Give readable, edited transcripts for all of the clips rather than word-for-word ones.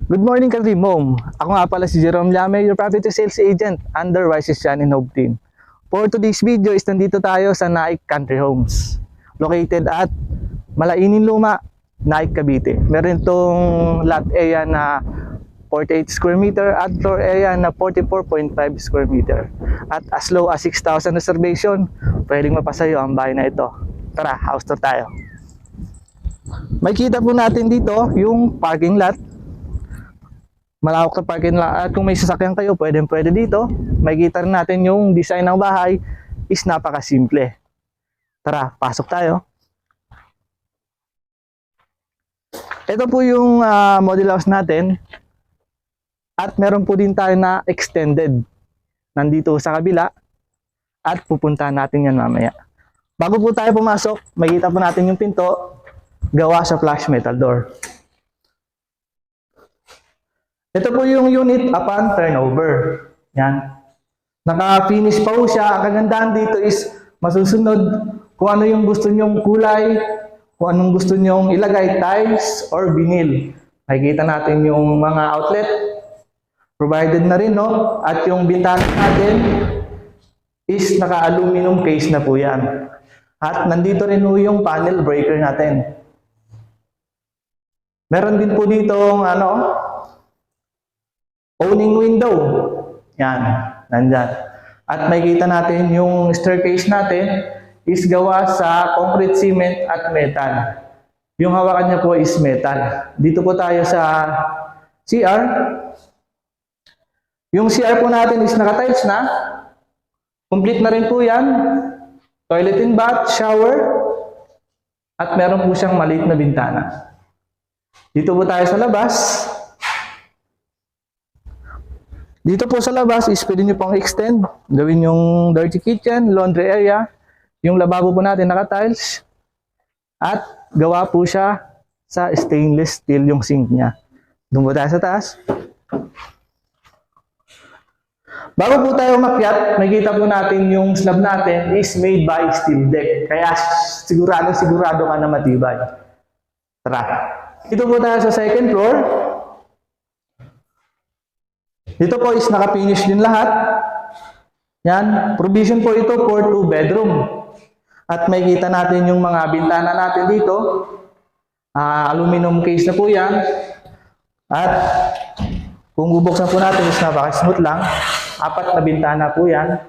Good morning, Ka-Dream Home. Ako nga pala si Jerome Llame, your property sales agent under Wises Chan and Hope Team. For today's video is nandito tayo sa Naik Country Homes, located at Malainin Luma, Naik, Cavite. Meron itong lot area na 48 square meter at floor area na 44.5 square meter. At as low as 6,000 reservation, pwedeng mapasayo ang bahay na ito. Tara, house tour tayo. Makikita po natin dito yung parking lot. Malawak na parking lot at kung may sasakyan kayo, pwede dito. Makikita rin natin yung design ng bahay is napakasimple. Tara, pasok tayo. Ito po yung model house natin. At meron po din tayo na extended. Nandito sa kabila. At pupuntahan natin yan mamaya. Bago po tayo pumasok, makikita po natin yung pinto. Gawa sa flush metal door. Ito po yung unit upon turnover. Yan. Naka-finish pa po siya. Ang kagandahan dito is masusunod kung ano yung gusto nyong kulay, kung anong gusto nyong ilagay, tiles or vinyl. Makikita natin yung mga outlet. Provided na rin, no? At yung bintana natin is naka-aluminum case na po yan. At nandito rin po yung panel breaker natin. Meron din po dito owning window. Yan, nandyan. At makikita natin yung staircase natin is gawa sa concrete, cement at metal. Yung hawakan niya po is metal. Dito po tayo sa CR. Yung CR po natin is naka-tiles na. Complete na rin po yan. Toilet and bath, shower. At meron po siyang maliit na bintana. Dito po tayo sa labas. Dito po sa labas is pwede nyo pong extend. Gawin yung dirty kitchen, laundry area. Yung lababo po natin naka-tiles. At gawa po siya sa stainless steel yung sink niya. Doon po tayo sa taas. Bago po tayo umakyat, makikita po natin yung slab natin is made by steel deck. Kaya sigurado ka na matibay. Tara. Dito po tayo sa second floor. Dito po is naka-finish din lahat. Yan. Provision po ito for 2 bedroom. At makikita natin yung mga bintana natin dito. Aluminum case na po yan. At kung bubuksan po natin is napaka-smooth lang. 4 na bintana po yan.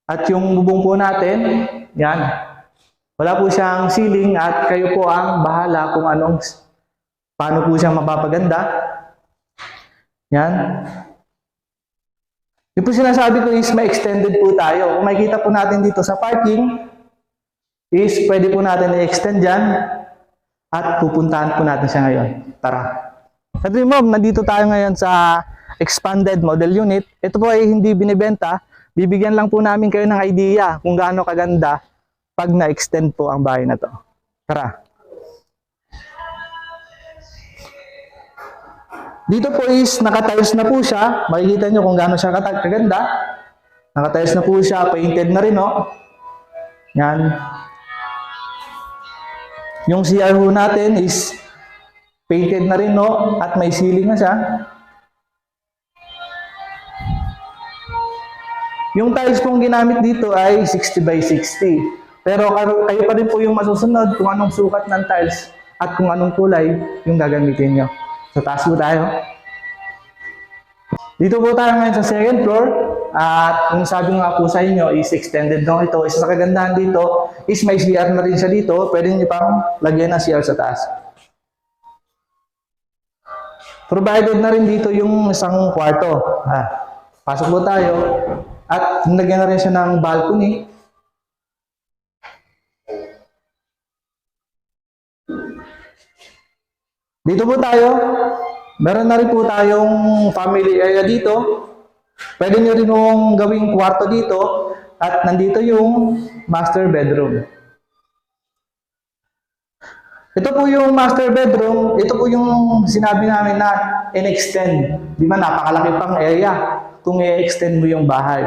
At yung bubong po natin, yan. Wala po siyang ceiling at kayo po ang bahala kung paano po siya mapapaganda. Yan. Yung po sinasabi ko is may extended po tayo. Kung makikita po natin dito sa parking, is pwede po natin i-extend dyan at pupuntahan po natin siya ngayon. Tara. Ka-Dream Home, nandito tayo ngayon sa expanded model unit. Ito po ay hindi binibenta. Bibigyan lang po namin kayo ng idea kung gaano kaganda pag na-extend po ang bahay na to. Tara. Dito po is naka-tiles na po siya. Makikita nyo kung gaano siya kaganda. Naka-tiles na po siya. Painted na rin, no? Yan. Yung CR ho natin is painted na rin, no? At may ceiling na siya. Yung tiles pong ginamit dito ay 60 by 60. Pero kayo pa rin po yung masusunod kung anong sukat ng tiles at kung anong kulay yung gagamitin nyo. So, taas po tayo. Dito po tayo ngayon sa second floor. At kung sabi nga po sa inyo is extended lang ito. Isa sa kagandahan dito is may CR na rin siya dito. Pwede nyo pang lagyan ng CR sa taas. Provided na rin dito yung isang kwarto. Pasok po tayo. At nilagyan na rin siya ng balcony. Dito po tayo. Meron na rin po tayong family area dito. Pwede nyo rin yung gawing kwarto dito. At nandito yung master bedroom. Ito po yung master bedroom. Ito po yung sinabi namin na in-extend. Di ba napakalaki pang area kung i-extend mo yung bahay.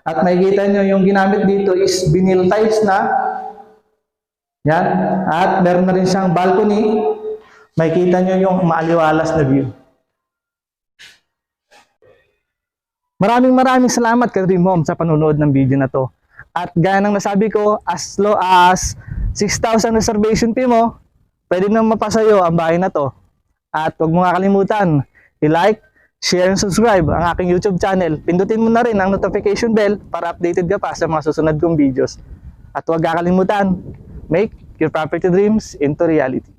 At makikita nyo yung ginamit dito is vinyl tiles na. Yan. At meron na rin siyang balcony. Makikita nyo yung maaliwalas na view. Maraming salamat kay Dream Home sa panonood ng video na to. At gaya ng nasabi ko, as low as 6,000 reservation fee mo, pwede na mapasayo ang bahay na to. At huwag mo nga kalimutan, i-like, share, and subscribe ang aking YouTube channel. Pindutin mo na rin ang notification bell para updated ka pa sa mga susunod kong videos. At huwag kakalimutan, make your property dreams into reality.